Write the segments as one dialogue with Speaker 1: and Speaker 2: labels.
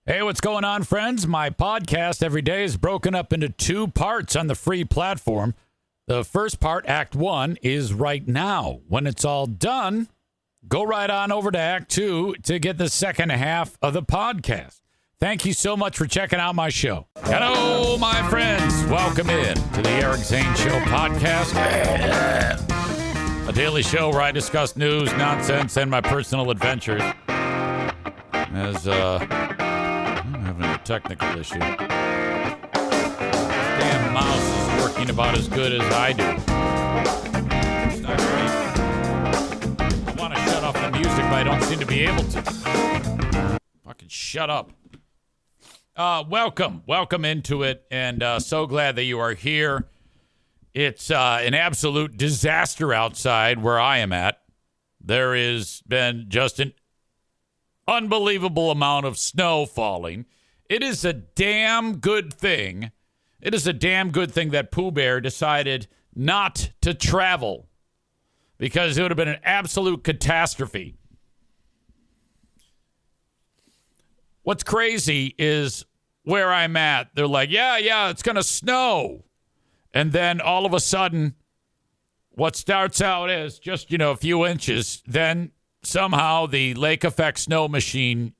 Speaker 1: Hey, what's going on, friends? My podcast every day is broken up into two parts on the free platform. The first part, Act 1, is right now. When it's all done, go right on over to Act 2 to get the second half of the podcast. Thank you so much for checking out my show. Hello, my friends. Welcome in to the Eric Zane Show podcast. A daily show where I discuss news, nonsense, and my personal adventures. I'm having a technical issue. Damn mouse is working about as good as I do. It's not great. I want to shut off the music, but I don't seem to be able to. Fucking shut up. Welcome into it, and so glad that you are here. It's an absolute disaster outside where I am at. There has been just an unbelievable amount of snow falling. It is a damn good thing. It is a damn good thing that Pooh Bear decided not to travel, because it would have been an absolute catastrophe. What's crazy is where I'm at. They're like, yeah, it's going to snow. And then all of a sudden, what starts out as just, a few inches, then somehow the lake effect snow machine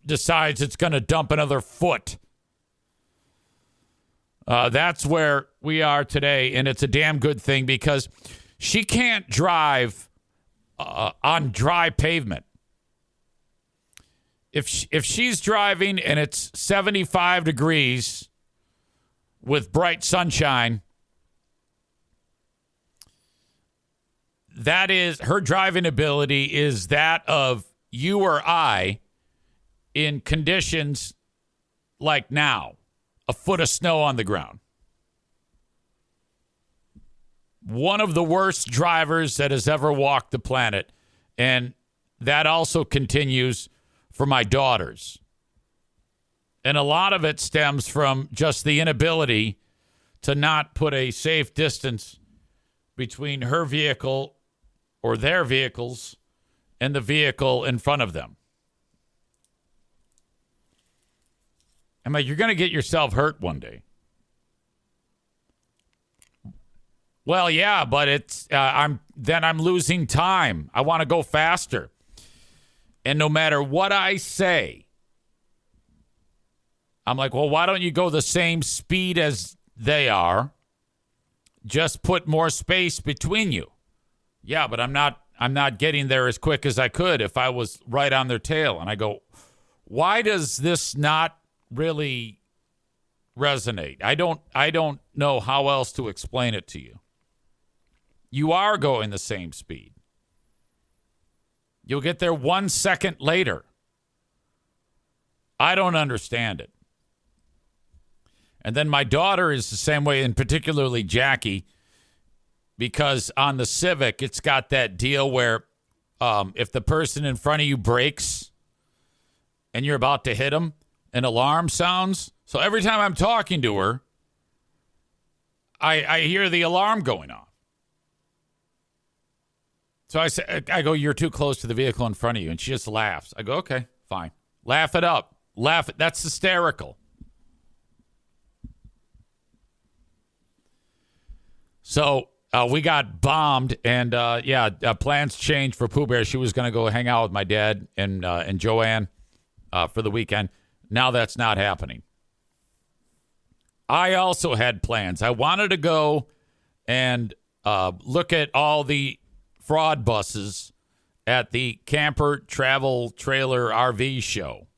Speaker 1: decides it's going to dump another foot. That's where we are today, and it's a damn good thing because she can't drive on dry pavement. If she's driving and it's 75 degrees with bright sunshine, that is, her driving ability is that of you or I in conditions like now, a foot of snow on the ground. One of the worst drivers that has ever walked the planet. And that also continues for my daughters. And a lot of it stems from just the inability to not put a safe distance between her vehicle or their vehicles and the vehicle in front of them. I'm like, you're going to get yourself hurt one day. Well, yeah, but it's I'm losing time. I want to go faster. And no matter what I say, I'm like, well, why don't you go the same speed as they are? Just put more space between you. Yeah, but I'm not getting there as quick as I could if I was right on their tail. And I go, why does this not really resonate? I don't know how else to explain it to you. You are going the same speed. You'll get there 1 second later. I don't understand it. And then my daughter is the same way, and particularly Jackie, because on the Civic, it's got that deal where if the person in front of you brakes and you're about to hit them, an alarm sounds. So every time I'm talking to her, I hear the alarm going off. So I go, you're too close to the vehicle in front of you. And she just laughs. I go, okay, fine. Laugh it up. Laugh it. That's hysterical. So we got bombed, and plans changed for Pooh Bear. She was going to go hang out with my dad and Joanne for the weekend. Now that's not happening. I also had plans. I wanted to go and look at all the fraud buses at the Camper Travel Trailer RV show.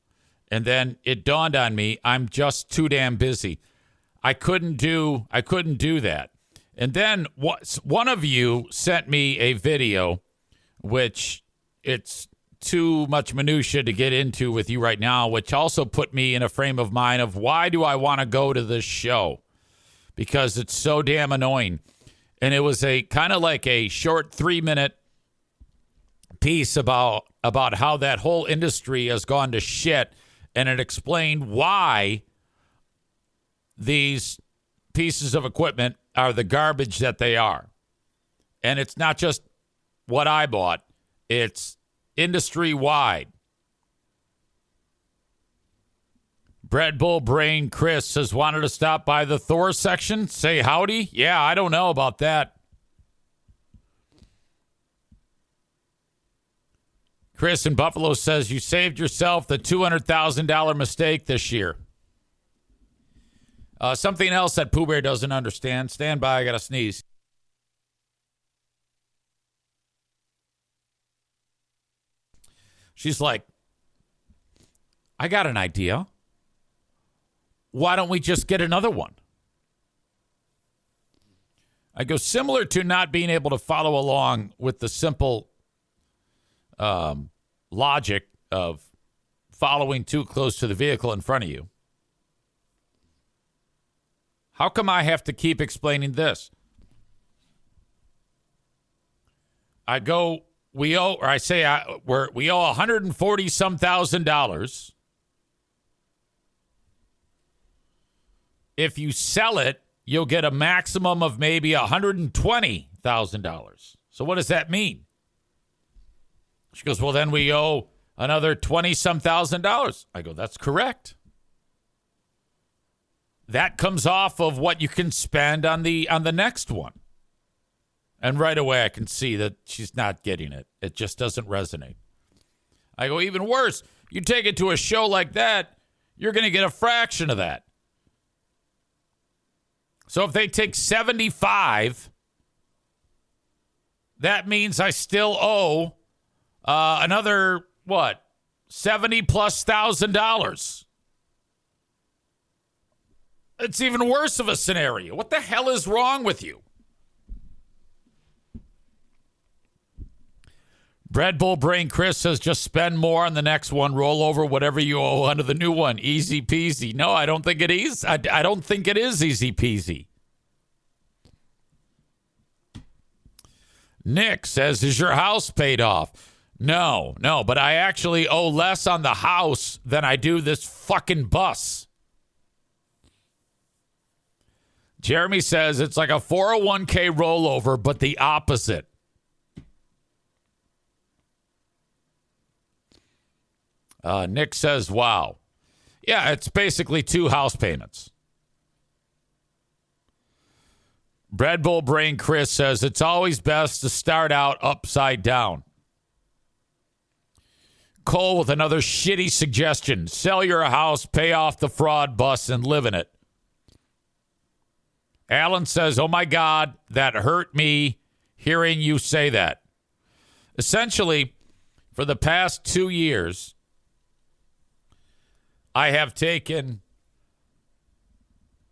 Speaker 1: And then it dawned on me, I'm just too damn busy. I couldn't do that. And then one of you sent me a video, which it's too much minutia to get into with you right now, which also put me in a frame of mind of why do I want to go to this show? Because it's so damn annoying. And it was a kind of like a short 3-minute piece about how that whole industry has gone to shit. And it explained why these pieces of equipment are the garbage that they are. And it's not just what I bought. It's industry-wide. Bread Bull Brain Chris says, wanted to stop by the Thor section, say howdy. Yeah, I don't know about that. Chris in Buffalo says, you saved yourself the $200,000 mistake this year. Something else that Pooh Bear doesn't understand. Stand by, I got to sneeze. She's like, I got an idea. Why don't we just get another one? I go, similar to not being able to follow along with the simple logic of following too close to the vehicle in front of you. How come I have to keep explaining this? I go, we owe $140 some thousand. If you sell it, you'll get a maximum of maybe $120,000. So what does that mean? She goes, well, then we owe another $20 some thousand. I go, that's correct. That comes off of what you can spend on the next one. And right away I can see that she's not getting it. It just doesn't resonate. I go, even worse, you take it to a show like that, you're going to get a fraction of that. So if they take 75, that means I still owe another, what, $70,000+. It's even worse of a scenario. What the hell is wrong with you? Bread Bull Brain Chris says, just spend more on the next one. Roll over whatever you owe under the new one. Easy peasy. No, I don't think it is. I don't think it is easy peasy. Nick says, is your house paid off? No, but I actually owe less on the house than I do this fucking bus. Jeremy says it's like a 401k rollover, but the opposite. Nick says, wow. Yeah, it's basically 2 house payments. Bread Bull Brain Chris says it's always best to start out upside down. Cole with another shitty suggestion. Sell your house, pay off the fraud bus, and live in it. Alan says, oh my God, that hurt me hearing you say that. Essentially, for the past 2 years, I have taken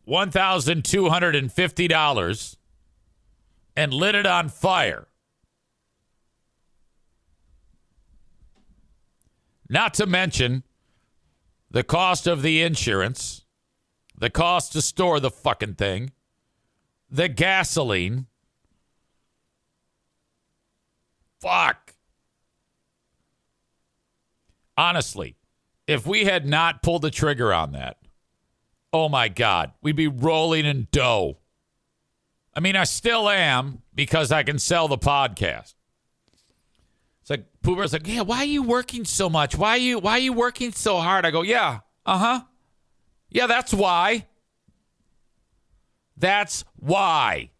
Speaker 1: $1,250 and lit it on fire. Not to mention the cost of the insurance, the cost to store the fucking thing, the gasoline. Fuck. Honestly, if we had not pulled the trigger on that, oh my God, we'd be rolling in dough. I mean, I still am because I can sell the podcast. It's like, Pooh Bear's like, yeah, why are you working so much? Why are you working so hard? I go, yeah, yeah, that's why. That's why.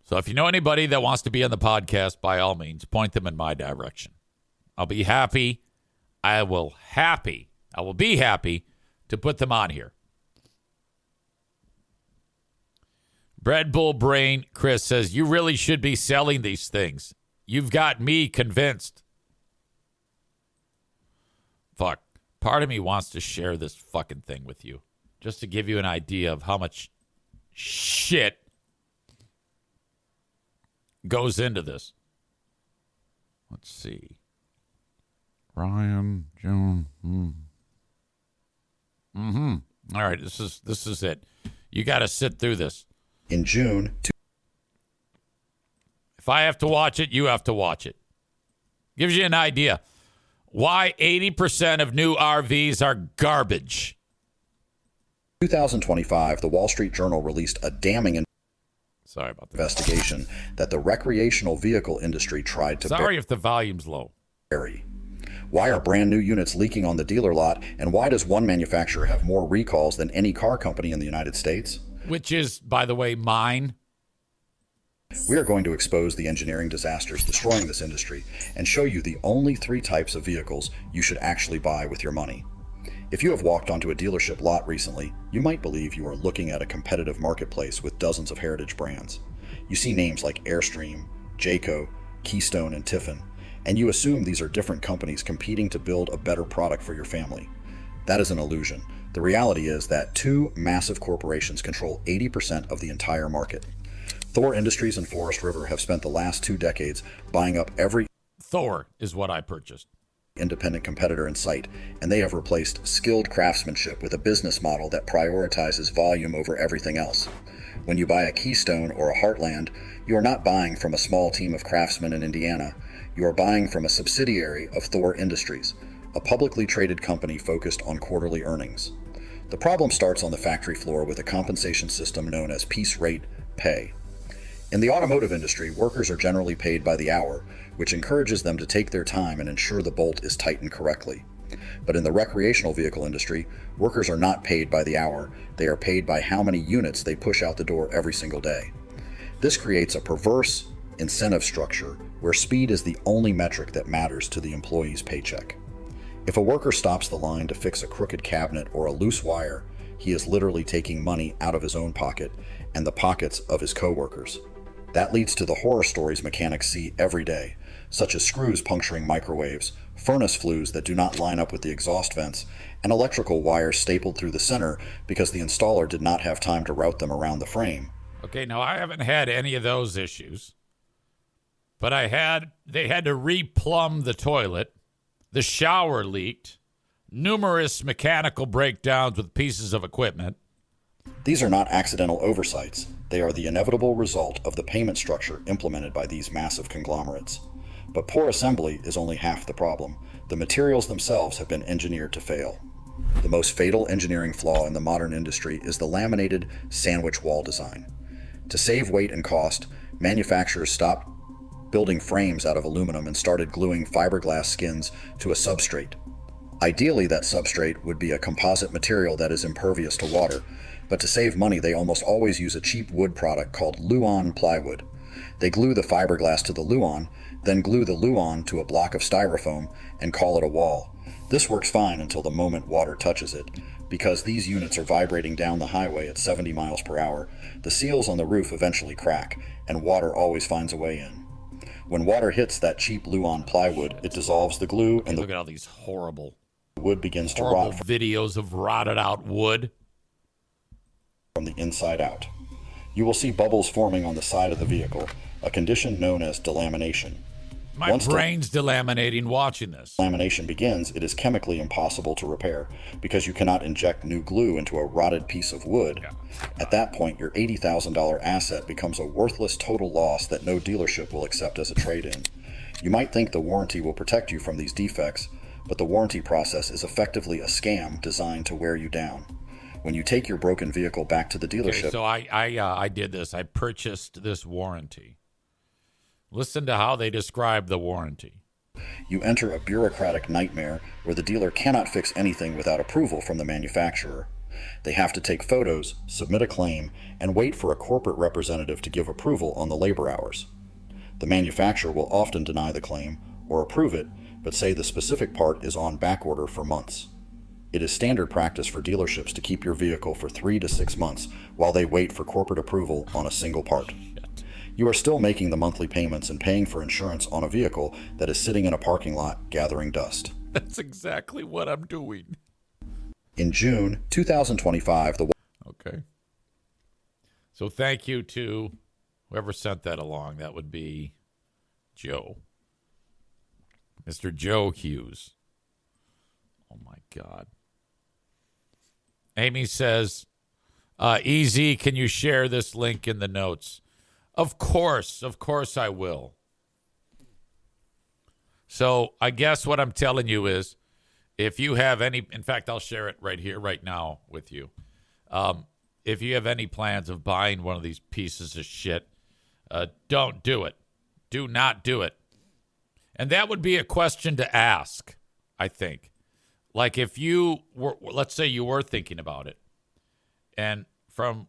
Speaker 1: So if you know anybody that wants to be on the podcast, by all means, point them in my direction. I'll be happy. I will be happy to put them on here. Bread Bull Brain Chris says, you really should be selling these things. You've got me convinced. Fuck. Part of me wants to share this fucking thing with you, just to give you an idea of how much shit goes into this. Let's see. Ryan Jones. All right, this is it. You got to sit through this.
Speaker 2: In June.
Speaker 1: If I have to watch it, you have to watch it. Gives you an idea why 80% of new RVs are garbage.
Speaker 2: 2025, the Wall Street Journal released a damning investigation that the recreational vehicle industry tried to
Speaker 1: Sorry if the volume's low.
Speaker 2: bury. Why are brand new units leaking on the dealer lot? And why does one manufacturer have more recalls than any car company in the United States?
Speaker 1: Which is, by the way, mine.
Speaker 2: We are going to expose the engineering disasters destroying this industry and show you the only 3 types of vehicles you should actually buy with your money. If you have walked onto a dealership lot recently, you might believe you are looking at a competitive marketplace with dozens of heritage brands. You see names like Airstream, Jayco, Keystone, and Tiffin, and you assume these are different companies competing to build a better product for your family. That is an illusion. The reality is that 2 massive corporations control 80% of the entire market. Thor Industries and Forest River have spent the last 2 decades buying up every
Speaker 1: Thor is what I purchased.
Speaker 2: Independent competitor in sight, and they have replaced skilled craftsmanship with a business model that prioritizes volume over everything else. When you buy a Keystone or a Heartland, you are not buying from a small team of craftsmen in Indiana. You are buying from a subsidiary of Thor Industries, a publicly traded company focused on quarterly earnings. The problem starts on the factory floor with a compensation system known as piece rate pay. In the automotive industry, workers are generally paid by the hour, which encourages them to take their time and ensure the bolt is tightened correctly. But in the recreational vehicle industry, workers are not paid by the hour, they are paid by how many units they push out the door every single day. This creates a perverse incentive structure where speed is the only metric that matters to the employee's paycheck. If a worker stops the line to fix a crooked cabinet or a loose wire, he is literally taking money out of his own pocket and the pockets of his coworkers. That leads to the horror stories mechanics see every day, such as screws puncturing microwaves, furnace flues that do not line up with the exhaust vents, and electrical wires stapled through the center because the installer did not have time to route them around the frame.
Speaker 1: Okay, now I haven't had any of those issues, but they had to replumb the toilet, the shower leaked, numerous mechanical breakdowns with pieces of equipment.
Speaker 2: These are not accidental oversights. They are the inevitable result of the payment structure implemented by these massive conglomerates. But poor assembly is only half the problem. The materials themselves have been engineered to fail. The most fatal engineering flaw in the modern industry is the laminated sandwich wall design. To save weight and cost, manufacturers stopped building frames out of aluminum and started gluing fiberglass skins to a substrate. Ideally, that substrate would be a composite material that is impervious to water, but to save money, they almost always use a cheap wood product called Luan plywood. They glue the fiberglass to the Luan, then glue the Luan to a block of styrofoam and call it a wall. This works fine until the moment water touches it. Because these units are vibrating down the highway at 70 miles per hour, the seals on the roof eventually crack, and water always finds a way in. When water hits that cheap Luan plywood, it dissolves the glue, and
Speaker 1: Look at all these horrible
Speaker 2: wood begins to rot
Speaker 1: videos of rotted out wood
Speaker 2: from the inside out. You will see bubbles forming on the side of the vehicle, a condition known as delamination.
Speaker 1: My brain's delaminating watching this.
Speaker 2: Lamination begins, it is chemically impossible to repair because you cannot inject new glue into a rotted piece of wood. At that point, your $80,000 asset becomes a worthless total loss that no dealership will accept as a trade-in. You might think the warranty will protect you from these defects, but the warranty process is effectively a scam designed to wear you down. When you take your broken vehicle back to the dealership...
Speaker 1: Okay, so I did this. I purchased this warranty. Listen to how they describe the warranty.
Speaker 2: You enter a bureaucratic nightmare where the dealer cannot fix anything without approval from the manufacturer. They have to take photos, submit a claim, and wait for a corporate representative to give approval on the labor hours. The manufacturer will often deny the claim or approve it, but say the specific part is on back order for months. It is standard practice for dealerships to keep your vehicle for 3 to 6 months while they wait for corporate approval on a single part. You are still making the monthly payments and paying for insurance on a vehicle that is sitting in a parking lot gathering dust.
Speaker 1: That's exactly what I'm doing.
Speaker 2: In June 2025,
Speaker 1: Okay. So thank you to whoever sent that along. That would be Joe. Mr. Joe Hughes. Oh, my God. Amy says, EZ, can you share this link in the notes? Of course I will. So I guess what I'm telling you is, if you have any, in fact, I'll share it right here, right now with you. If you have any plans of buying one of these pieces of shit, don't do it. Do not do it. And that would be a question to ask. I think. Like if you were, let's say you were thinking about it, and from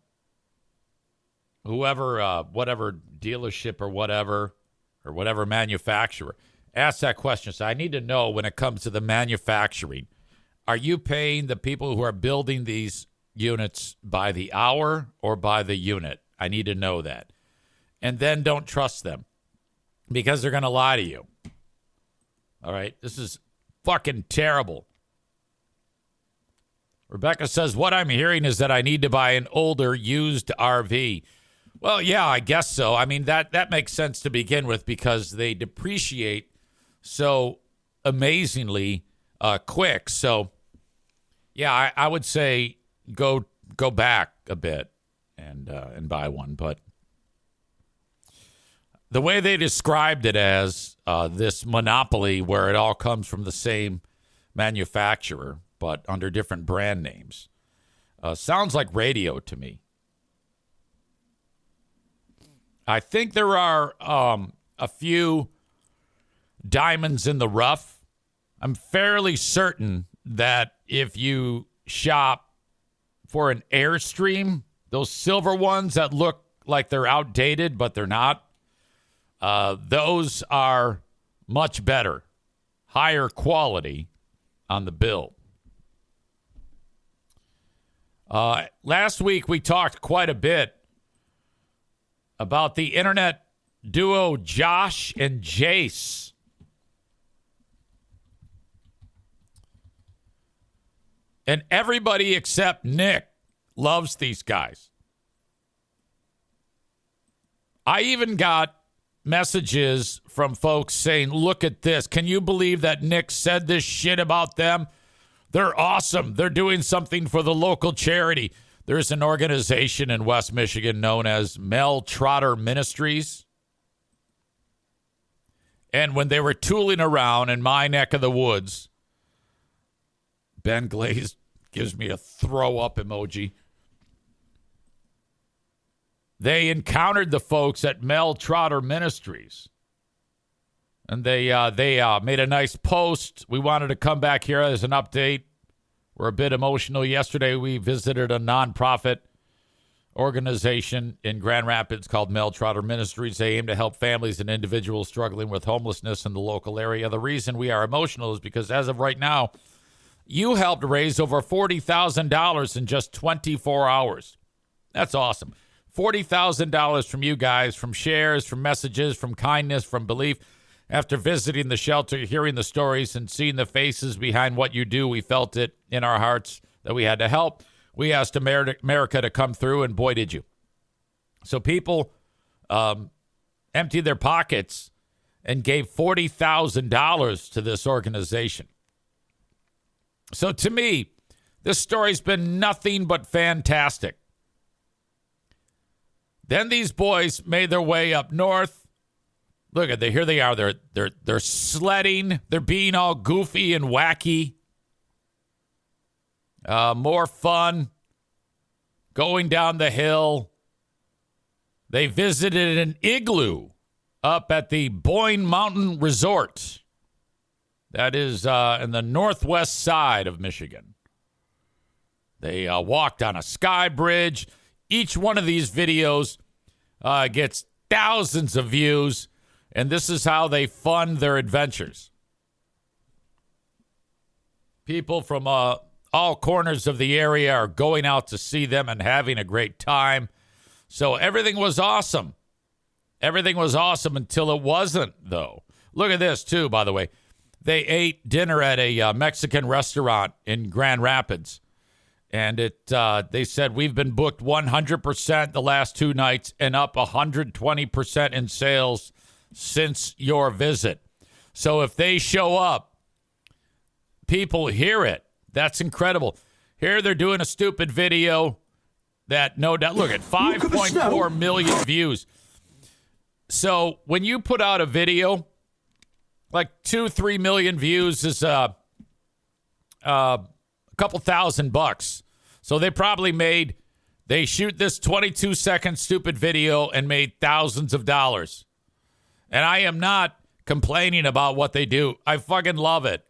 Speaker 1: whoever, whatever dealership or whatever manufacturer, ask that question. So I need to know when it comes to the manufacturing, are you paying the people who are building these units by the hour or by the unit? I need to know that. And then don't trust them because they're going to lie to you. All right? This is fucking terrible. Rebecca says, what I'm hearing is that I need to buy an older used RV. Well, yeah, I guess so. I mean, that makes sense to begin with because they depreciate so amazingly quick. So, yeah, I would say go back a bit and buy one. But the way they described it as this monopoly where it all comes from the same manufacturer but under different brand names sounds like radio to me. I think there are a few diamonds in the rough. I'm fairly certain that if you shop for an Airstream, those silver ones that look like they're outdated, but they're not, those are much better, higher quality on the bill. Last week, we talked quite a bit about the internet duo Josh and Jace. And everybody except Nick loves these guys. I even got messages from folks saying, look at this. Can you believe that Nick said this shit about them? They're awesome. They're doing something for the local charity. There's an organization in West Michigan known as Mel Trotter Ministries. And when they were tooling around in my neck of the woods, Ben Glaze gives me a throw up emoji. They encountered the folks at Mel Trotter Ministries. And they made a nice post. We wanted to come back here as an update. We're a bit emotional. Yesterday, we visited a nonprofit organization in Grand Rapids called Mel Trotter Ministries. They aim to help families and individuals struggling with homelessness in the local area. The reason we are emotional is because as of right now, you helped raise over $40,000 in just 24 hours. That's awesome. $40,000 from you guys, from shares, from messages, from kindness, from belief. After visiting the shelter, hearing the stories, and seeing the faces behind what you do, we felt it in our hearts that we had to help. We asked America to come through, and boy, did you. So people emptied their pockets and gave $40,000 to this organization. So to me, this story's been nothing but fantastic. Then these boys made their way up north. Look at here they are. They're sledding. They're being all goofy and wacky. More fun. Going down the hill. They visited an igloo up at the Boyne Mountain Resort. That is in the northwest side of Michigan. They walked on a sky bridge. Each one of these videos gets thousands of views. And this is how they fund their adventures. People from all corners of the area are going out to see them and having a great time. So everything was awesome. Everything was awesome until it wasn't, though. Look at this, too, by the way. They ate dinner at a Mexican restaurant in Grand Rapids. And they said, we've been booked 100% the last 2 nights and up 120% in sales since your visit. So if they show up, people hear it. That's incredible. Here they're doing a stupid video that no doubt, look at 5.4 million views. So when you put out a video, like 2-3 million views is a couple $1,000. So they probably they shoot this 22-second stupid video and made thousands of dollars. And I am not complaining about what they do. I fucking love it.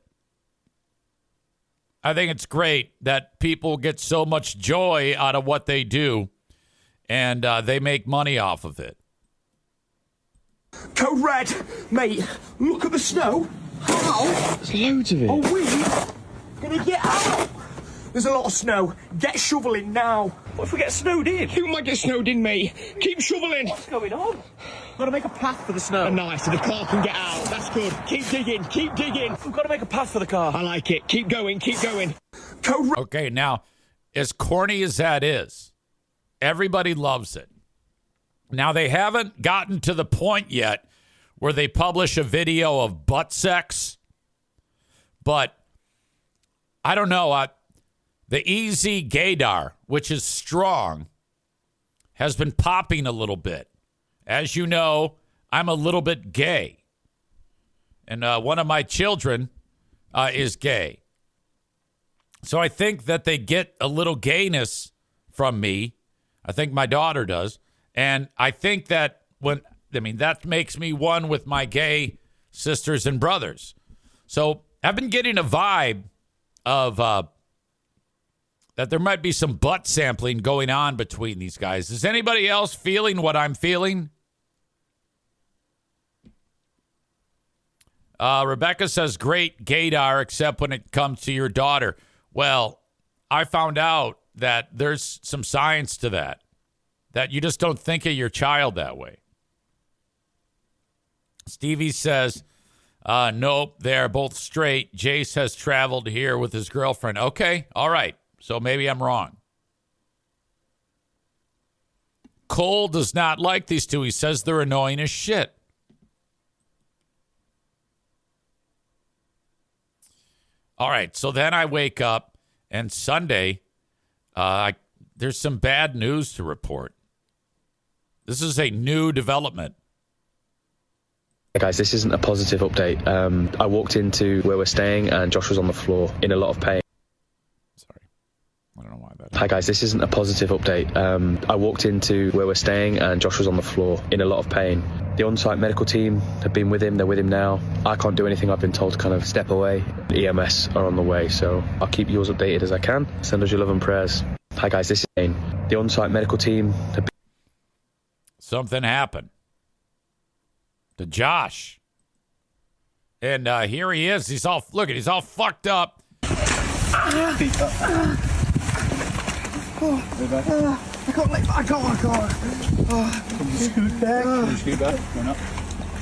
Speaker 1: I think it's great that people get so much joy out of what they do, and they make money off of it.
Speaker 3: Code red, mate. Look at the snow. How?
Speaker 4: There's loads of it.
Speaker 3: Are we gonna get out? There's a lot of snow. Get shoveling now. What if we get snowed in?
Speaker 4: Who might get snowed in, mate? Keep shoveling.
Speaker 3: What's going on? Gotta make a path for the snow.
Speaker 4: Oh, nice, so the car can get out. That's good. Keep digging, keep digging.
Speaker 3: We've got to make a path for the car.
Speaker 4: I like it. Keep going, keep going.
Speaker 3: Code red.
Speaker 1: Okay, now, as corny as that is, everybody loves it. Now, they haven't gotten to the point yet where they publish a video of butt sex, but I don't know. The EZ gaydar, which is strong, has been popping a little bit. As you know, I'm a little bit gay, and one of my children is gay. So I think that they get a little gayness from me. I think my daughter does. And I think that that makes me one with my gay sisters and brothers. So I've been getting a vibe of that there might be some butt sampling going on between these guys. Is anybody else feeling what I'm feeling? Rebecca says, great gaydar, except when it comes to your daughter. Well, I found out that there's some science to that you just don't think of your child that way. Stevie says, nope, they're both straight. Jace has traveled here with his girlfriend. Okay, all right. So maybe I'm wrong. Cole does not like these two. He says they're annoying as shit. All right, so then I wake up, and Sunday, there's some bad news to report. This is a new development.
Speaker 5: Hey guys, this isn't a positive update. I walked into where we're staying, and Josh was on the floor in a lot of pain.
Speaker 1: Sorry. I don't know why that.
Speaker 5: Hi guys, this isn't a positive update. I walked into where we're staying, and Josh was on the floor in a lot of pain. The on-site medical team have been with him. They're with him now. I can't do anything. I've been told to kind of step away. EMS are on the way, so I'll keep yours updated as I can. Send us your love and prayers. Hi guys, this is Shane. The on-site medical team have been...
Speaker 1: Something happened to Josh. And here he is. He's all fucked up.
Speaker 3: I can't.
Speaker 6: Can you scoot back? Can you scoot back? Run up.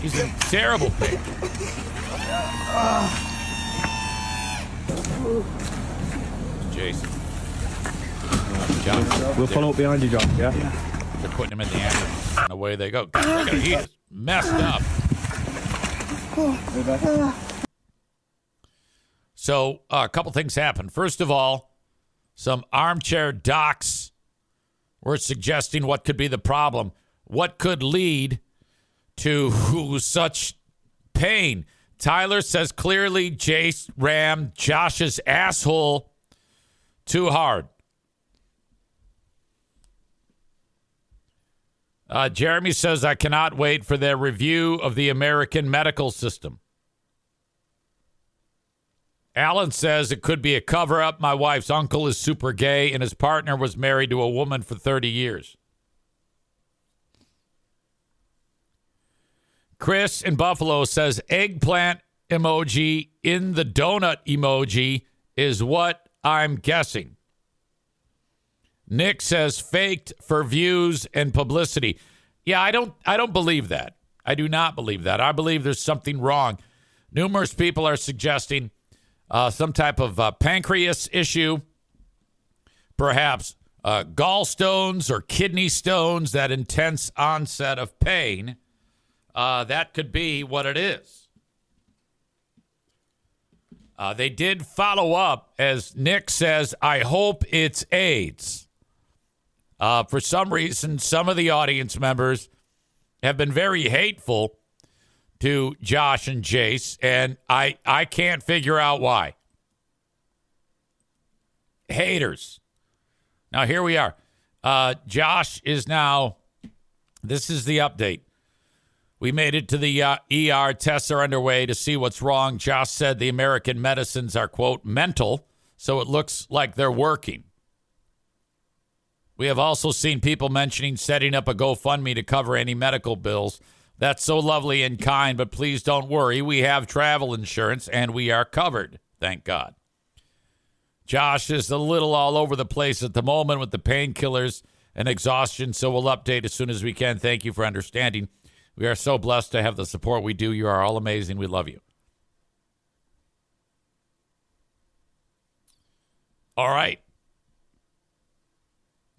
Speaker 1: He's in terrible pain. Jason. John.
Speaker 6: We'll follow up behind you, John. Yeah?
Speaker 1: They're putting him in the ambulance, and away they go. Look at him. He is messed up. So a couple things happened. First of all, some armchair docs were suggesting what could be the problem. What could lead to such pain? Tyler says clearly Jace rammed Josh's asshole too hard. Jeremy says, I cannot wait for their review of the American medical system. Alan says it could be a cover-up. My wife's uncle is super gay, and his partner was married to a woman for 30 years. Chris in Buffalo says eggplant emoji in the donut emoji is what I'm guessing. Nick says faked for views and publicity. Yeah, I don't believe that. I do not believe that. I believe there's something wrong. Numerous people are suggesting some type of pancreas issue, perhaps gallstones or kidney stones, that intense onset of pain. That could be what it is. They did follow up, as Nick says, I hope it's AIDS. For some reason, some of the audience members have been very hateful to Josh and Jace, and I can't figure out why. Haters. Now, here we are. Josh is now, this is the update. We made it to the ER. Tests are underway to see what's wrong. Josh said the American medicines are, quote, mental. so it looks like they're working. We have also seen people mentioning setting up a GoFundMe to cover any medical bills. That's so lovely and kind, but please don't worry. We have travel insurance, and we are covered. Thank God. Josh is a little all over the place at the moment with the painkillers and exhaustion, so we'll update as soon as we can. Thank you for understanding. We are so blessed to have the support we do. You are all amazing. We love you. All right.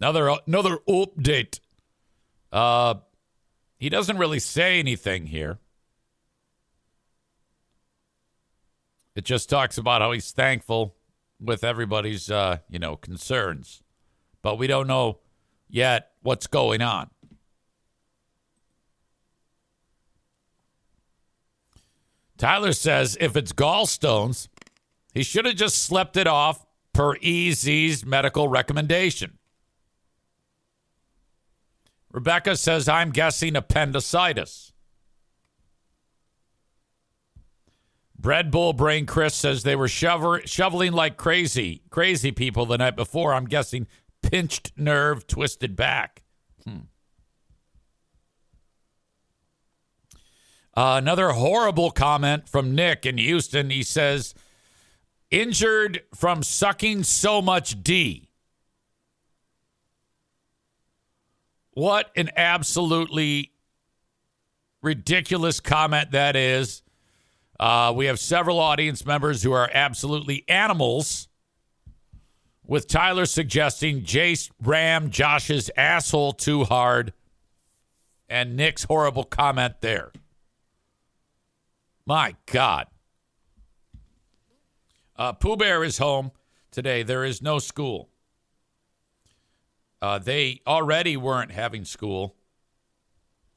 Speaker 1: Another update. He doesn't really say anything here. It just talks about how he's thankful with everybody's, concerns. But we don't know yet what's going on. Tyler says if it's gallstones, he should have just slept it off per EZ's medical recommendation. Rebecca says, I'm guessing appendicitis. Bread Bull Brain Chris says they were shoveling like crazy people the night before. I'm guessing pinched nerve, twisted back. Another horrible comment from Nick in Houston. He says, injured from sucking so much D. What an absolutely ridiculous comment that is. We have several audience members who are absolutely animals, with Tyler suggesting Jace rammed Josh's asshole too hard, and Nick's horrible comment there. My God. Pooh Bear is home today. There is no school. They already weren't having school.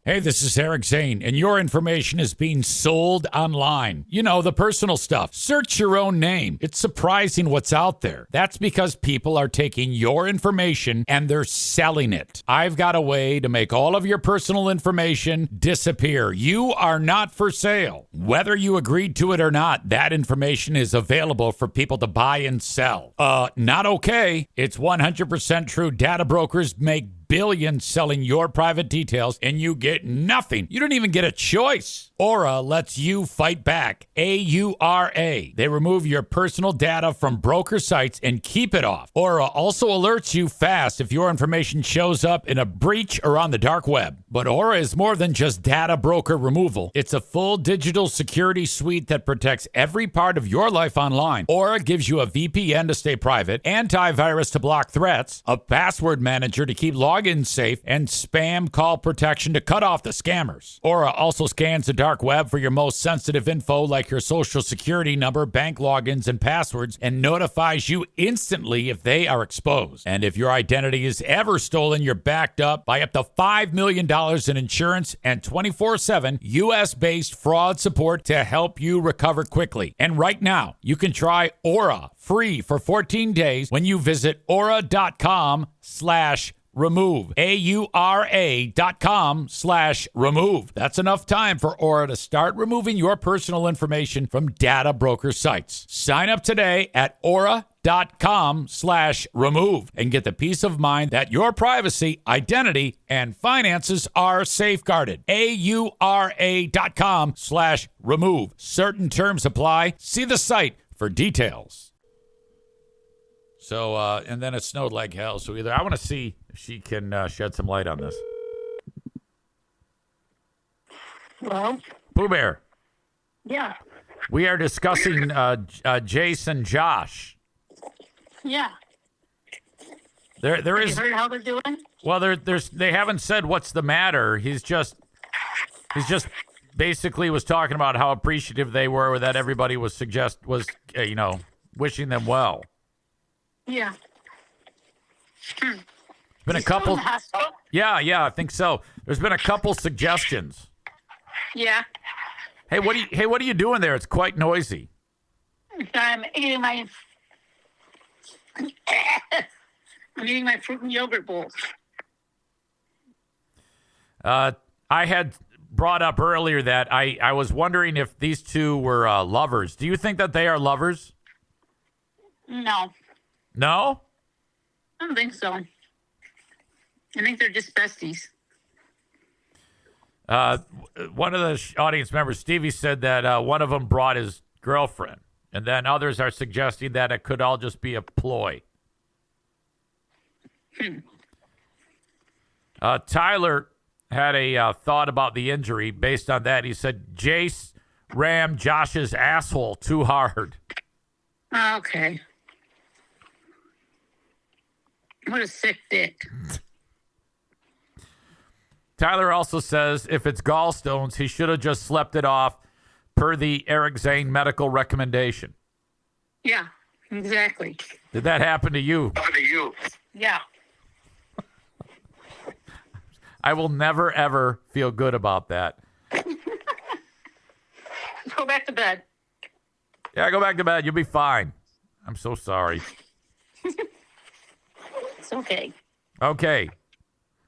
Speaker 1: Hey, this is Eric Zane, and your information is being sold online. You know, the personal stuff. Search your own name. It's surprising what's out there. That's because people are taking your information and they're selling it. I've got a way to make all of your personal information disappear. You are not for sale. Whether you agreed to it or not, that information is available for people to buy and sell. Not okay. It's 100% true. Data brokers make billions selling your private details, and you get nothing. You don't even get a choice. Aura lets you fight back. AURA. They remove your personal data from broker sites and keep it off. Aura also alerts you fast if your information shows up in a breach or on the dark web. But Aura is more than just data broker removal. It's a full digital security suite that protects every part of your life online. Aura gives you a VPN to stay private, antivirus to block threats, a password manager to keep logins safe, and spam call protection to cut off the scammers. Aura also scans the dark web for your most sensitive info like your social security number, bank logins, and passwords, and notifies you instantly if they are exposed. And if your identity is ever stolen, you're backed up by up to $5 million in insurance and 24/7 U.S.-based fraud support to help you recover quickly. And right now, you can try Aura free for 14 days when you visit aura.com/remove. AURA.com/remove. That's enough time for Aura to start removing your personal information from data broker sites. Sign up today at aura.com/remove and get the peace of mind that your privacy, identity, and finances are safeguarded. AURA.com/remove. Certain terms apply. See the site for details. So, and then it snowed like hell. So either I want to see if she can shed some light on this.
Speaker 7: Hello?
Speaker 1: Pooh Bear.
Speaker 7: Yeah.
Speaker 1: We are discussing Jace and Josh.
Speaker 7: Yeah.
Speaker 1: There
Speaker 7: Have
Speaker 1: is.
Speaker 7: you heard how they're doing?
Speaker 1: Well, they haven't said what's the matter. He's just basically was talking about how appreciative they were that everybody was wishing them well.
Speaker 7: Yeah.
Speaker 1: Been a couple. Yeah, I think so. There's been a couple suggestions.
Speaker 7: Yeah.
Speaker 1: Hey, what are you doing there? It's quite noisy.
Speaker 7: I'm eating my fruit and yogurt bowls.
Speaker 1: I had brought up earlier that I was wondering if these two were lovers. Do you think that they are lovers?
Speaker 7: No,
Speaker 1: No?
Speaker 7: I don't think so. I think they're just besties.
Speaker 1: One of the audience members, Stevie, said that one of them brought his girlfriend, and then others are suggesting that it could all just be a ploy. Tyler had a thought about the injury based on that. He said Jace rammed Josh's asshole too hard.
Speaker 7: Okay. What a sick dick.
Speaker 1: Tyler also says if it's gallstones, he should have just slept it off per the Eric Zane medical recommendation.
Speaker 7: Yeah, exactly.
Speaker 1: Did that happen to you?
Speaker 7: Yeah.
Speaker 1: I will never, ever feel good about that.
Speaker 7: Let's go back to bed.
Speaker 1: Yeah, go back to bed. You'll be fine. I'm so sorry.
Speaker 7: It's okay.
Speaker 1: Okay.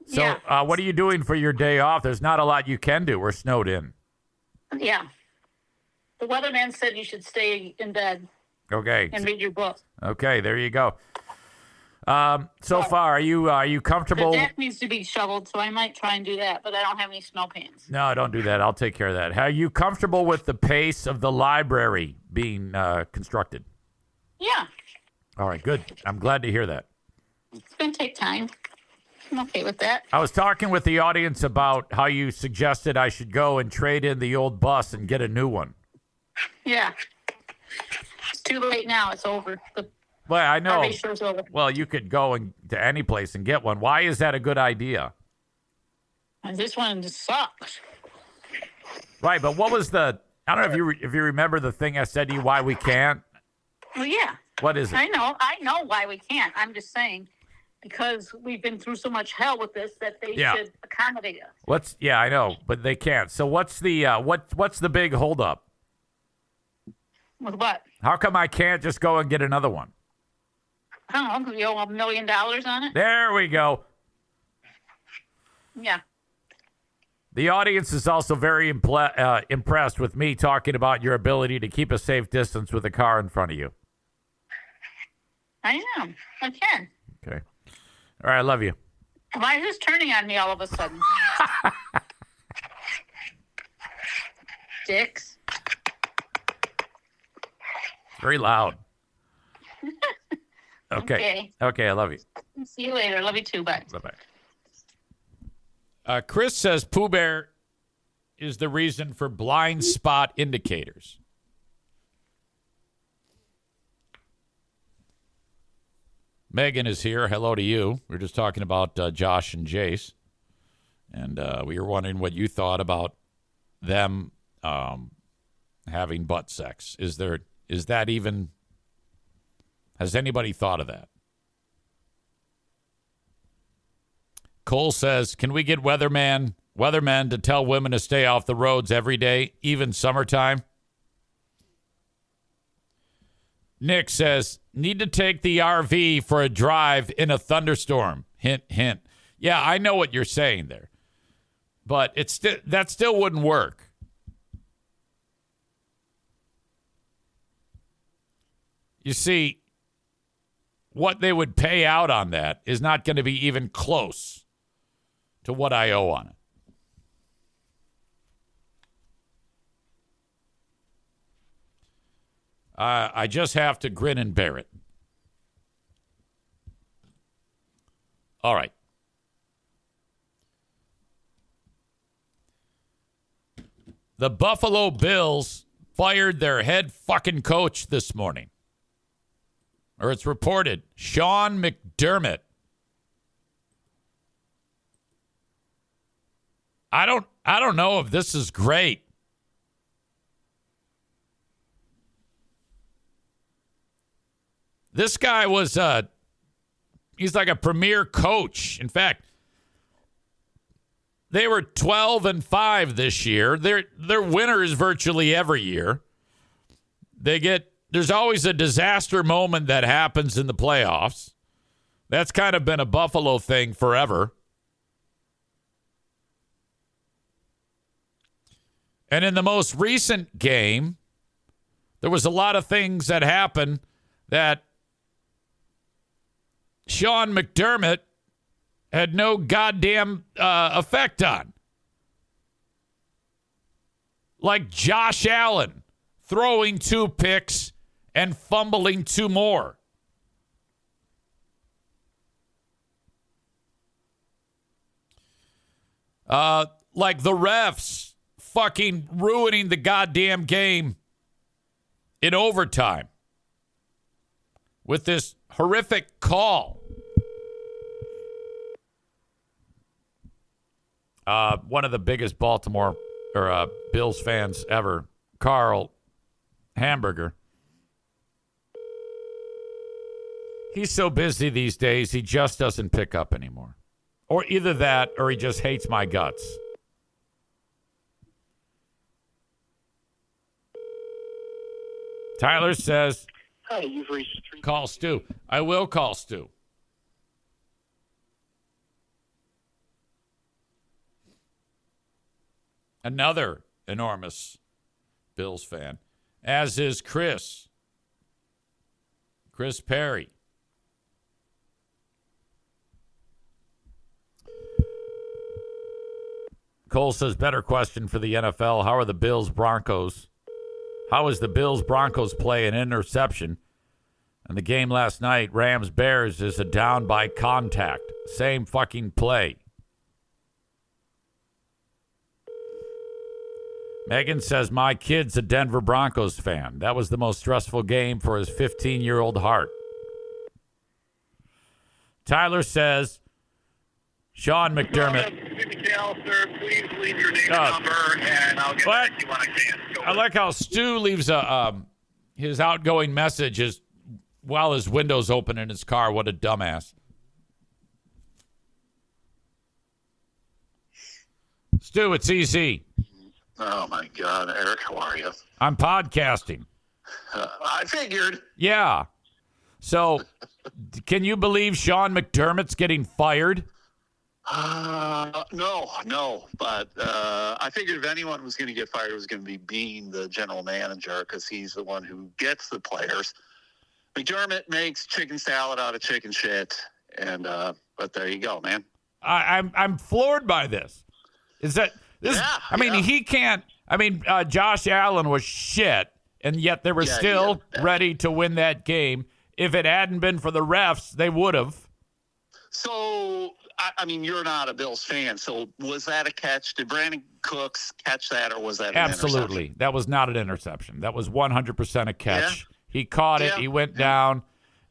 Speaker 1: So
Speaker 7: Yeah.
Speaker 1: what are you doing for your day off? There's not a lot you can do. We're snowed in.
Speaker 7: Yeah. The weatherman said you should stay in bed
Speaker 1: Okay.
Speaker 7: and read your book.
Speaker 1: Okay, there you go. So far, are you
Speaker 7: The
Speaker 1: comfortable?
Speaker 7: deck needs to be shoveled, so I might try and do that, but I don't have any snow pants.
Speaker 1: No, don't do that. I'll take care of that. Are you comfortable with the pace of the library being constructed?
Speaker 7: Yeah.
Speaker 1: All right, good. I'm glad to hear that.
Speaker 7: It's going to take time. I'm okay with that.
Speaker 1: I was talking with the audience about how you suggested I should go and trade in the old bus and get a new one.
Speaker 7: Yeah. It's too late now. It's over. The
Speaker 1: Well, I know.
Speaker 7: RV show's over.
Speaker 1: Well, you could go to any place and get one. Why is that a good idea?
Speaker 7: And this one just sucks.
Speaker 1: Right, but what was the? I don't know if you remember the thing I said to you. Why we can't?
Speaker 7: Well, yeah.
Speaker 1: What is it?
Speaker 7: I know why we can't. I'm just saying because we've been through so much hell with this that they should accommodate us.
Speaker 1: Yeah, I know, but they can't. So what's the what's the big holdup?
Speaker 7: With what?
Speaker 1: How come I can't just go and get another one?
Speaker 7: I don't know. Because we owe $1 million on it.
Speaker 1: There we go.
Speaker 7: Yeah.
Speaker 1: The audience is also very impressed with me talking about your ability to keep a safe distance with a car in front of you.
Speaker 7: I am. I can.
Speaker 1: Okay. All right, I love you.
Speaker 7: Why is this turning on me all of a sudden? Dicks.
Speaker 1: Very loud. Okay. Okay, I love you.
Speaker 7: See you later. Love you too. Bye.
Speaker 1: Bye-bye. Chris says Pooh Bear is the reason for blind spot indicators. Megan is here. Hello to you. We were just talking about Josh and Jace. And we were wondering what you thought about them having butt sex. Is that even... Has anybody thought of that? Cole says, can we get weathermen to tell women to stay off the roads every day, even summertime? Nick says, need to take the RV for a drive in a thunderstorm. Hint, hint. Yeah, I know what you're saying there. But that still wouldn't work. You see, what they would pay out on that is not going to be even close to what I owe on it. I just have to grin and bear it. All right. The Buffalo Bills fired their head fucking coach this morning. Or it's reported, Sean McDermott. I don't know if this is great. This guy was he's like a premier coach. In fact, they were 12-5 this year. They're winners virtually every year. There's always a disaster moment that happens in the playoffs. That's kind of been a Buffalo thing forever. And in the most recent game, there was a lot of things that happened that Sean McDermott had no goddamn effect on. Like Josh Allen throwing 2 picks and fumbling 2 more. Like the refs fucking ruining the goddamn game in overtime with this horrific call. One of the biggest Baltimore or Bills fans ever, Carl Hamburger. He's so busy these days, he just doesn't pick up anymore. Or either that, or he just hates my guts. Tyler says,
Speaker 8: "Hi, you've reached."
Speaker 1: Call Stu. I will call Stu. Another enormous Bills fan, as is Chris Perry. Cole says, better question for the NFL. How are the Bills-Broncos? How is the Bills-Broncos play an interception? And the game last night, Rams-Bears, is a down by contact. Same fucking play. Megan says, my kid's a Denver Broncos fan. That was the most stressful game for his 15-year-old heart. Tyler says, Sean McDermott.
Speaker 8: Please leave your name and number, and I'll get back to you when I can.
Speaker 1: I like how Stu leaves his outgoing messages while his window's open in his car. What a dumbass. Stu, it's easy.
Speaker 8: Oh, my God. Eric, how are you?
Speaker 1: I'm podcasting.
Speaker 8: I figured.
Speaker 1: Yeah. So, can you believe Sean McDermott's getting fired?
Speaker 8: No. But I figured if anyone was going to get fired, it was going to be Bean, the general manager, because he's the one who gets the players. McDermott makes chicken salad out of chicken shit, and but there you go, man.
Speaker 1: I'm floored by this. Is that this? Yeah, I mean, he can't. I mean, Josh Allen was shit, and yet they were still ready to win that game. If it hadn't been for the refs, they would have.
Speaker 8: So, I mean, you're not a Bills fan, so was that a catch? Did Brandon Cooks catch that, or was that an
Speaker 1: Absolutely. That was not an interception. That was 100% a catch. Yeah. He caught it. He went down.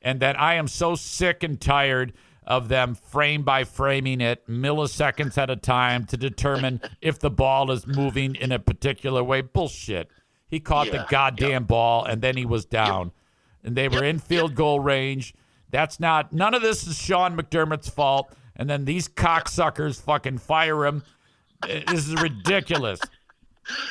Speaker 1: And then I am so sick and tired of them frame by framing it milliseconds at a time to determine if the ball is moving in a particular way. Bullshit. He caught the goddamn ball, and then he was down. And they were in field goal range. None of this is Sean McDermott's fault. And then these cocksuckers fucking fire him. This is ridiculous.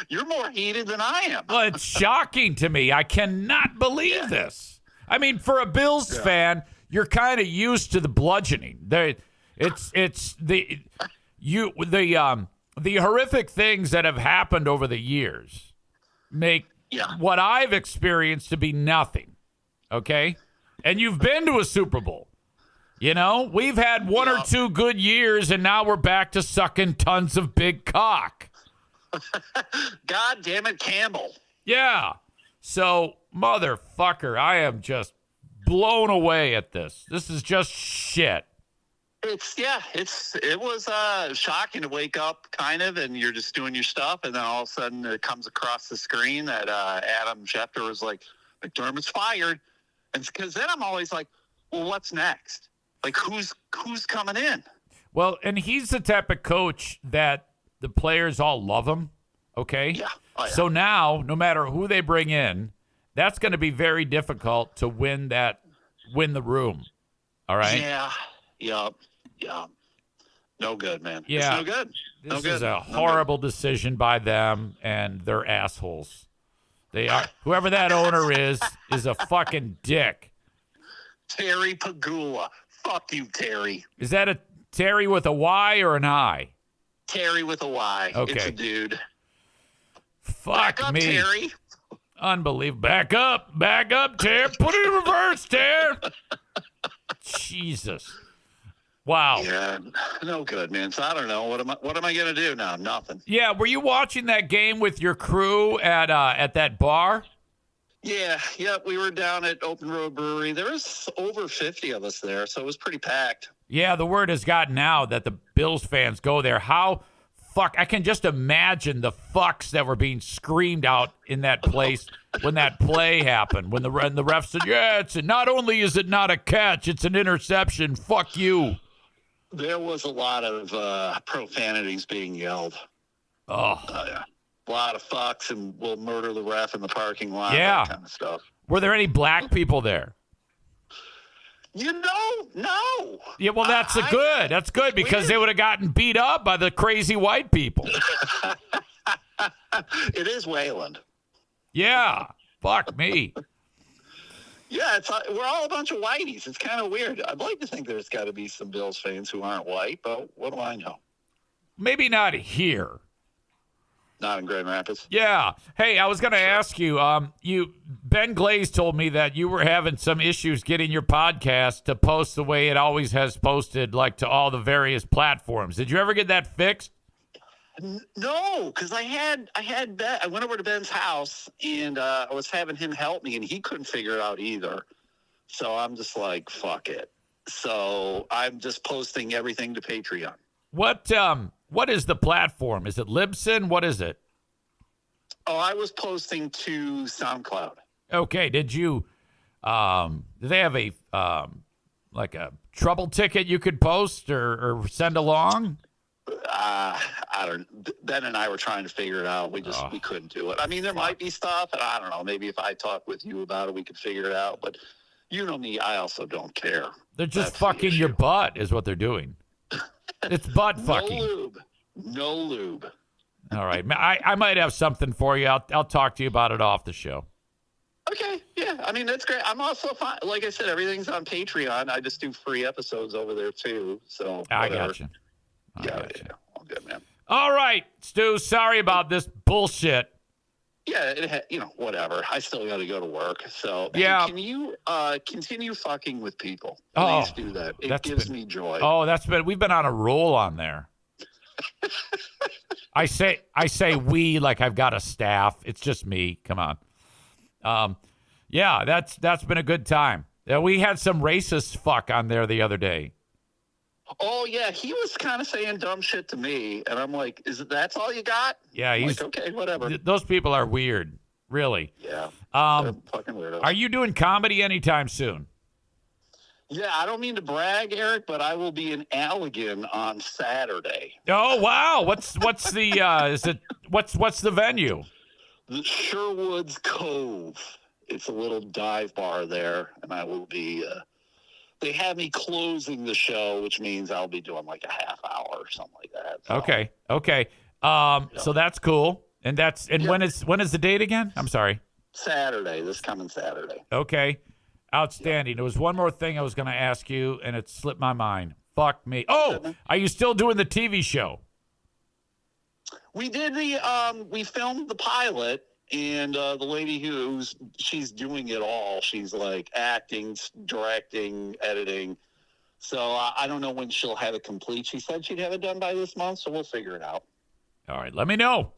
Speaker 8: You're more heated than I am.
Speaker 1: Well, it's shocking to me. I cannot believe this. I mean, for a Bills fan, you're kind of used to the bludgeoning. It's the horrific things that have happened over the years make what I've experienced to be nothing. Okay? And you've been to a Super Bowl. You know, we've had one or two good years, and now we're back to sucking tons of big cock.
Speaker 8: God damn it, Campbell.
Speaker 1: Yeah. So, motherfucker, I am just blown away at this. This is just shit.
Speaker 8: It was shocking to wake up kind of, and you're just doing your stuff, and then all of a sudden it comes across the screen that Adam Schefter was like, McDermott's fired. And because then I'm always like, well, what's next? Like, who's coming in?
Speaker 1: Well, and he's the type of coach that the players all love him, okay?
Speaker 8: Yeah. Oh, yeah.
Speaker 1: So now, no matter who they bring in, that's going to be very difficult to win the room, all right?
Speaker 8: Yeah. No good, man.
Speaker 1: Yeah.
Speaker 8: It's no good.
Speaker 1: This is a horrible decision by them, and they're assholes. They are. Whoever that owner is a fucking dick.
Speaker 8: Terry Pagula. Fuck you, Terry.
Speaker 1: Is that a Terry with a Y or an I?
Speaker 8: Terry with a Y.
Speaker 1: Okay.
Speaker 8: It's a dude.
Speaker 1: Fuck
Speaker 8: Back up,
Speaker 1: me.
Speaker 8: Terry.
Speaker 1: Unbelievable. Back up, Terry. Put it in reverse, Terry. Jesus. Wow.
Speaker 8: Yeah, no good, man. So I don't know. What am I going to do now? Nothing.
Speaker 1: Yeah, were you watching that game with your crew at that bar?
Speaker 8: Yeah, we were down at Open Road Brewery. There was over 50 of us there, so it was pretty packed.
Speaker 1: Yeah, the word has gotten out that the Bills fans go there. I can just imagine the fucks that were being screamed out in that place when that play happened. When the ref said, "Yeah, not only is it not a catch, it's an interception. Fuck you."
Speaker 8: There was a lot of profanities being yelled.
Speaker 1: Oh,
Speaker 8: yeah. A lot of fucks and we'll murder the ref in the parking lot.
Speaker 1: Yeah.
Speaker 8: That kind of stuff.
Speaker 1: Were there any black people there?
Speaker 8: No.
Speaker 1: Yeah, well, that's good. That's good because they would have gotten beat up by the crazy white people.
Speaker 8: It is Wayland.
Speaker 1: Yeah. Fuck me.
Speaker 8: Yeah, we're all a bunch of whiteys. It's kind of weird. I'd like to think there's got to be some Bills fans who aren't white, but what do I know?
Speaker 1: Maybe not here.
Speaker 8: Not in Grand Rapids.
Speaker 1: Yeah. Hey, I was going to ask you. Ben Glaze told me that you were having some issues getting your podcast to post the way it always has posted, like to all the various platforms. Did you ever get that fixed?
Speaker 8: No, because I went over to Ben's house and I was having him help me, and he couldn't figure it out either. So I'm just like, fuck it. So I'm just posting everything to Patreon.
Speaker 1: What is the platform? Is it Libsyn? What is it?
Speaker 8: Oh, I was posting to SoundCloud.
Speaker 1: Okay. Did you? Do they have a like a trouble ticket you could post or send along?
Speaker 8: I don't. Ben and I were trying to figure it out. We couldn't do it. I mean, there might be stuff, and I don't know. Maybe if I talk with you about it, we could figure it out. But you know me, I also don't care.
Speaker 1: They're just fucking your butt, is what they're doing. It's butt fucking.
Speaker 8: No lube.
Speaker 1: All right, I might have something for you. I'll talk to you about it off the show.
Speaker 8: Okay, yeah. I mean, that's great. I'm also fine. Like I said, everything's on Patreon. I just do free episodes over there too. So
Speaker 1: I got you.
Speaker 8: Yeah, all good, man.
Speaker 1: All right, Stu. Sorry about this bullshit.
Speaker 8: Yeah, whatever. I still got to go to work. So
Speaker 1: yeah.
Speaker 8: Can you continue fucking with people? Please do that. It gives me joy.
Speaker 1: Oh, we've been on a roll on there. I say we like I've got a staff. It's just me. Come on. Yeah, that's been a good time. We had some racist fuck on there the other day.
Speaker 8: Oh yeah, he was kind of saying dumb shit to me, and I'm like, that's all you got?
Speaker 1: Yeah, he's
Speaker 8: like, okay, whatever.
Speaker 1: Those people are weird, really.
Speaker 8: Yeah, they're fucking weirdos.
Speaker 1: Are you doing comedy anytime soon?
Speaker 8: Yeah, I don't mean to brag, Eric, but I will be in Allegan on Saturday.
Speaker 1: Oh wow, what's the what's the venue?
Speaker 8: The Sherwood's Cove. It's a little dive bar there, and I will be. They have me closing the show, which means I'll be doing like a half hour or something like that. So.
Speaker 1: Okay. So that's cool. And when is the date again? I'm sorry.
Speaker 8: Saturday, this coming Saturday.
Speaker 1: Okay. Outstanding. There was one more thing I was going to ask you, and it slipped my mind. Fuck me. Oh, are you still doing the TV show?
Speaker 8: We did we filmed the pilot. And the lady she's doing it all. She's like acting, directing, editing. So I don't know when she'll have it complete. She said she'd have it done by this month, so we'll figure it out.
Speaker 1: All right, let me know.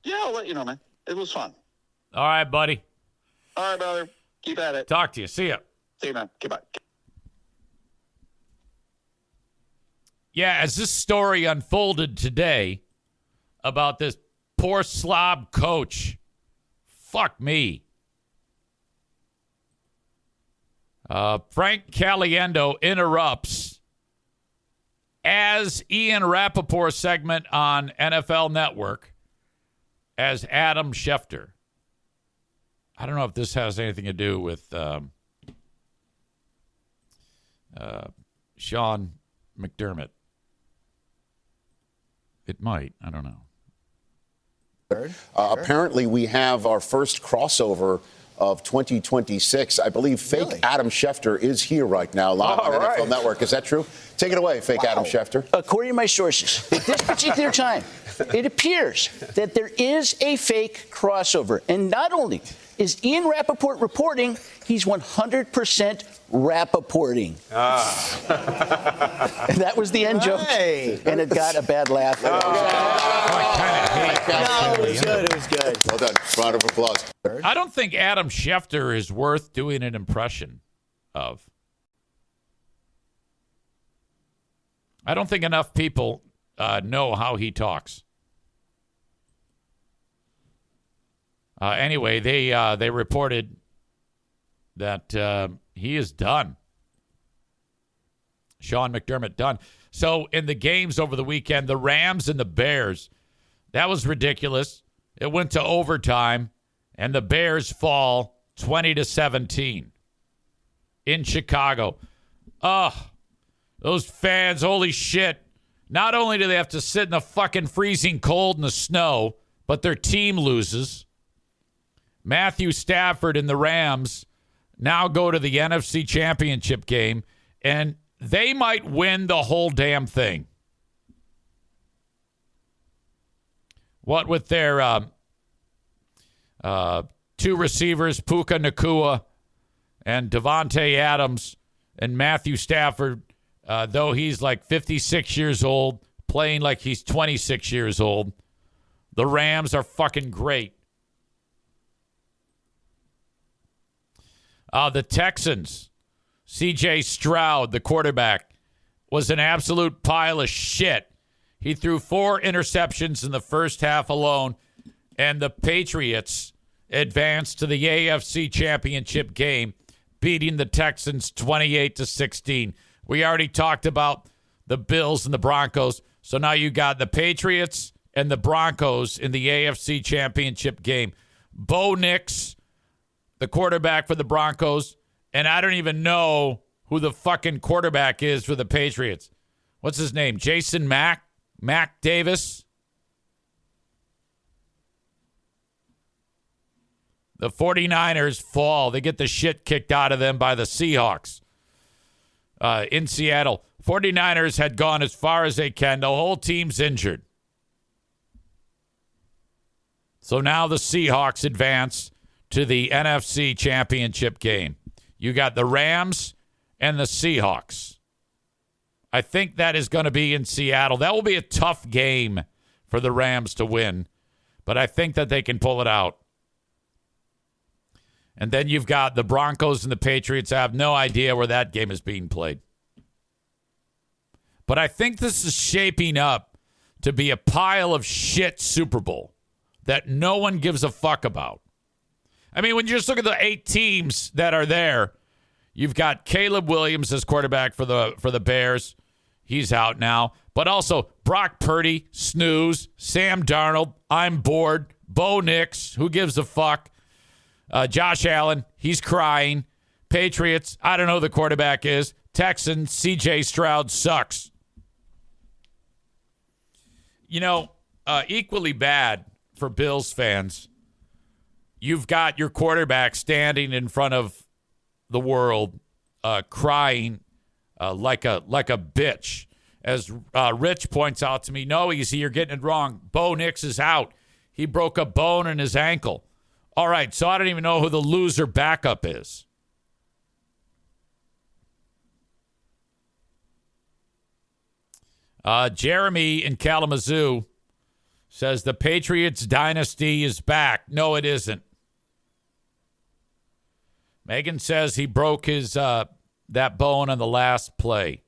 Speaker 8: Yeah, I'll let you know, man. It was fun.
Speaker 1: All right, buddy.
Speaker 8: All right, brother. Keep at it.
Speaker 1: Talk to you. See ya.
Speaker 8: See you, man. Goodbye.
Speaker 1: Yeah, as this story unfolded today about this poor slob coach. Fuck me. Frank Caliendo interrupts as Ian Rappaport's segment on NFL Network as Adam Schefter. I don't know if this has anything to do with Sean McDermott. It might. I don't know.
Speaker 9: Apparently, we have our first crossover of 2026. I believe fake Adam Schefter is here right now, live on NFL Network. Is that true? Take it away, fake Adam Schefter.
Speaker 10: According to my sources, at this particular time, it appears that there is a fake crossover. And not only is Ian Rappaport reporting, he's 100% Rappaporting. And that was the end joke. And it got a bad laugh.
Speaker 1: I kind of hate that.
Speaker 10: No, it was good. It was good.
Speaker 9: Well done. Round of applause.
Speaker 1: I don't think Adam Schefter is worth doing an impression of. I don't think enough people know how he talks. Anyway, they reported that he is done. Sean McDermott done. So in the games over the weekend, the Rams and the Bears, that was ridiculous. It went to overtime, and the Bears fall 20-17 in Chicago. Those fans, holy shit. Not only do they have to sit in the fucking freezing cold in the snow, but their team loses. Matthew Stafford and the Rams now go to the NFC Championship game, and they might win the whole damn thing. What with their two receivers, Puka Nacua and Devontae Adams, and Matthew Stafford, though he's like 56 years old, playing like he's 26 years old. The Rams are fucking great. The Texans, C.J. Stroud, the quarterback, was an absolute pile of shit. He threw 4 interceptions in the first half alone, and the Patriots advanced to the AFC Championship game, beating the Texans 28-16. We already talked about the Bills and the Broncos, so now you got the Patriots and the Broncos in the AFC Championship game. Bo Nix, the quarterback for the Broncos, and I don't even know who the fucking quarterback is for the Patriots. What's his name? Jason Mack Davis? The 49ers fall. They get the shit kicked out of them by the Seahawks in Seattle. 49ers had gone as far as they can. The whole team's injured. So now the Seahawks advance to the NFC Championship game. You got the Rams and the Seahawks. I think that is going to be in Seattle. That will be a tough game for the Rams to win, but I think that they can pull it out. And then you've got the Broncos and the Patriots. I have no idea where that game is being played. But I think this is shaping up to be a pile of shit Super Bowl that no one gives a fuck about. I mean, when you just look at the 8 teams that are there, you've got Caleb Williams as quarterback for the Bears. He's out now. But also Brock Purdy, snooze. Sam Darnold, I'm bored. Bo Nix, who gives a fuck? Josh Allen, he's crying. Patriots, I don't know who the quarterback is. Texans, C.J. Stroud sucks. You know, equally bad for Bills fans. You've got your quarterback standing in front of the world, crying like a bitch. As Rich points out to me, no, you're getting it wrong. Bo Nix is out. He broke a bone in his ankle. All right, so I don't even know who the loser backup is. Jeremy in Kalamazoo says the Patriots dynasty is back. No, it isn't. Megan says he broke his that bone on the last play.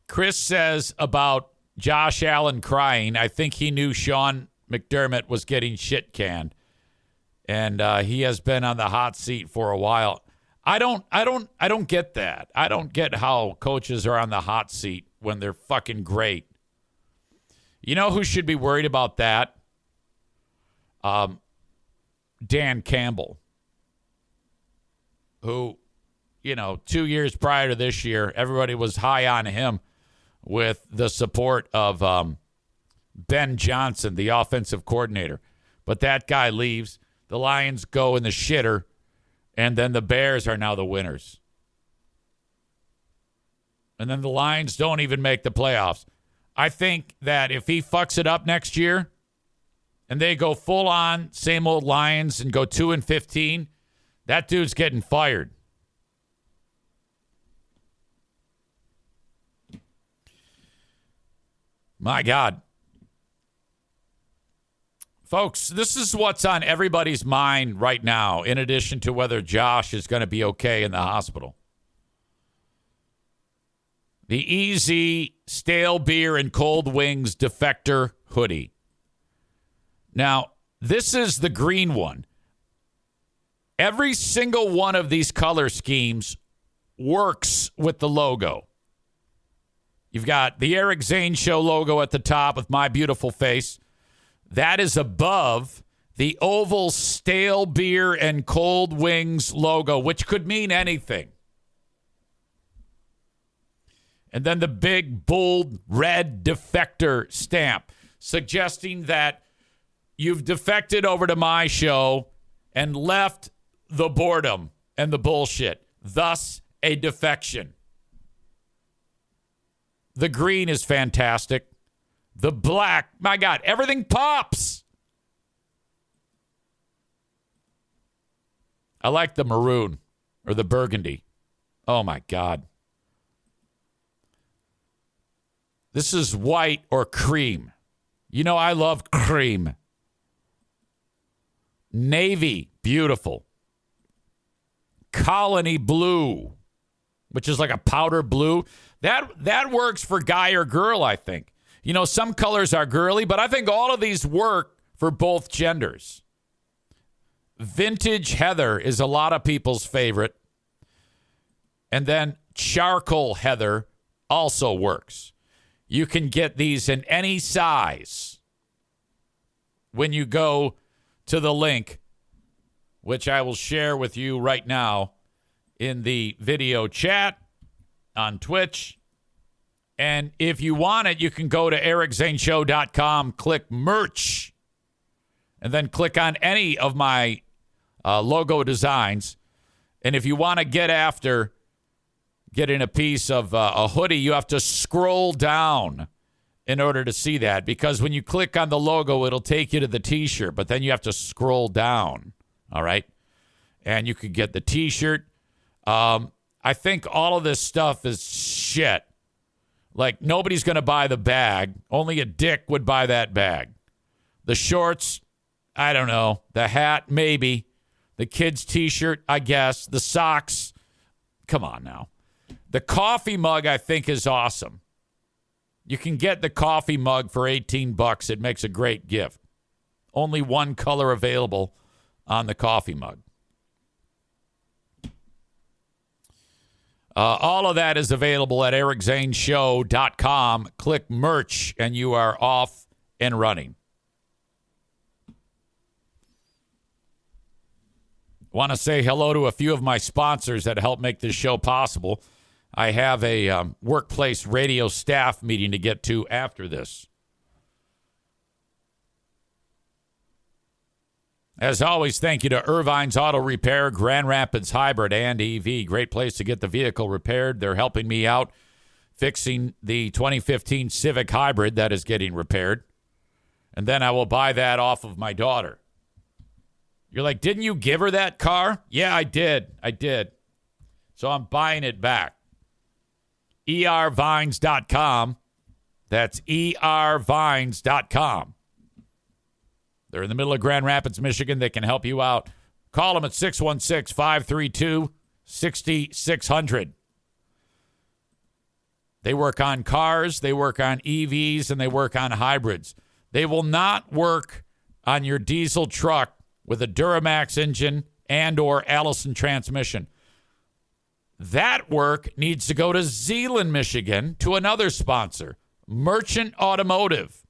Speaker 1: Chris says about Josh Allen crying, I think he knew Sean McDermott was getting shit canned, and he has been on the hot seat for a while. I don't get that. I don't get how coaches are on the hot seat when they're fucking great. You know who should be worried about that? Dan Campbell, who, 2 years prior to this year, everybody was high on him with the support of Ben Johnson, the offensive coordinator. But that guy leaves. The Lions go in the shitter, and then the Bears are now the winners. And then the Lions don't even make the playoffs. I think that if he fucks it up next year and they go full on same old Lions and go 2-15, That dude's getting fired. My God. Folks, this is what's on everybody's mind right now, in addition to whether Josh is going to be okay in the hospital. The EZ Stale Beer and Cold Wings Defector Hoodie. Now, this is the green one. Every single one of these color schemes works with the logo. You've got the Eric Zane Show logo at the top with my beautiful face. That is above the oval Stale Beer and Cold Wings logo, which could mean anything. And then the big, bold, red defector stamp, suggesting that you've defected over to my show and left the boredom and the bullshit. Thus, a defection. The green is fantastic. The black, my God, everything pops. I like the maroon or the burgundy. Oh, my God. This is white or cream. You know, I love cream. Navy, beautiful. Colony blue, which is like a powder blue. That works for guy or girl, I think. You know, some colors are girly, but I think all of these work for both genders. Vintage heather is a lot of people's favorite. And then charcoal heather also works. You can get these in any size when you go to the link, which I will share with you right now in the video chat on Twitch. And if you want it, you can go to ericzaneshow.com, click merch, and then click on any of my logo designs. And if you want to get after getting a piece of a hoodie, you have to scroll down in order to see that. Because when you click on the logo, it'll take you to the T-shirt, but then you have to scroll down, all right? And you could get the T-shirt. I think all of this stuff is shit. Like, nobody's going to buy the bag. Only a dick would buy that bag. The shorts, I don't know. The hat, maybe. The kid's T-shirt, I guess. The socks, come on now. The coffee mug, I think, is awesome. You can get the coffee mug for $18. It makes a great gift. Only one color available on the coffee mug. All of that is available at ericzaneshow.com. Click merch, and you are off and running. Want to say hello to a few of my sponsors that help make this show possible. I have a workplace radio staff meeting to get to after this. As always, thank you to Irvine's Auto Repair, Grand Rapids Hybrid and EV. Great place to get the vehicle repaired. They're helping me out fixing the 2015 Civic Hybrid that is getting repaired. And then I will buy that off of my daughter. You're like, didn't you give her that car? Yeah, I did. So I'm buying it back. ervines.com. That's ervines.com. They're in the middle of Grand Rapids, Michigan. They can help you out. Call them at 616-532-6600. They work on cars, they work on EVs, and they work on hybrids. They will not work on your diesel truck with a Duramax engine and or Allison transmission. That work needs to go to Zeeland, Michigan, to another sponsor, Merchant Automotive.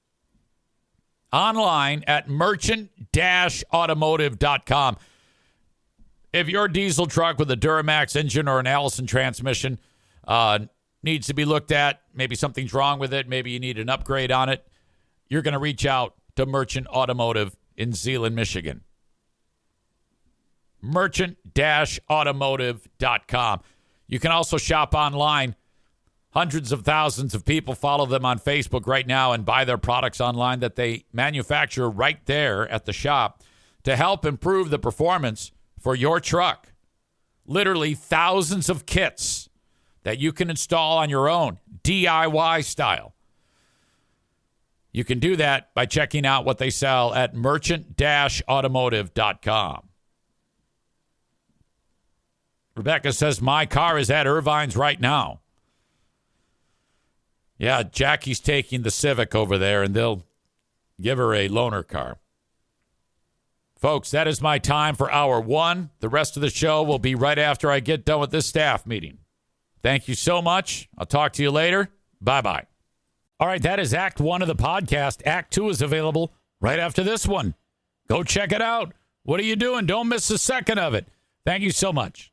Speaker 1: Online at merchant-automotive.com. If your diesel truck with a Duramax engine or an Allison transmission needs to be looked at, maybe something's wrong with it, maybe you need an upgrade on it, you're going to reach out to Merchant Automotive in Zeeland, Michigan. Merchant-automotive.com. You can also shop online. Hundreds of thousands of people follow them on Facebook right now and buy their products online that they manufacture right there at the shop to help improve the performance for your truck. Literally thousands of kits that you can install on your own, DIY style. You can do that by checking out what they sell at merchant-automotive.com. Rebecca says, my car is at Irvine's right now. Yeah, Jackie's taking the Civic over there, and they'll give her a loaner car. Folks, that is my time for hour one. The rest of the show will be right after I get done with this staff meeting. Thank you so much. I'll talk to you later. Bye-bye. All right, that is Act 1 of the podcast. Act 2 is available right after this one. Go check it out. What are you doing? Don't miss a second of it. Thank you so much.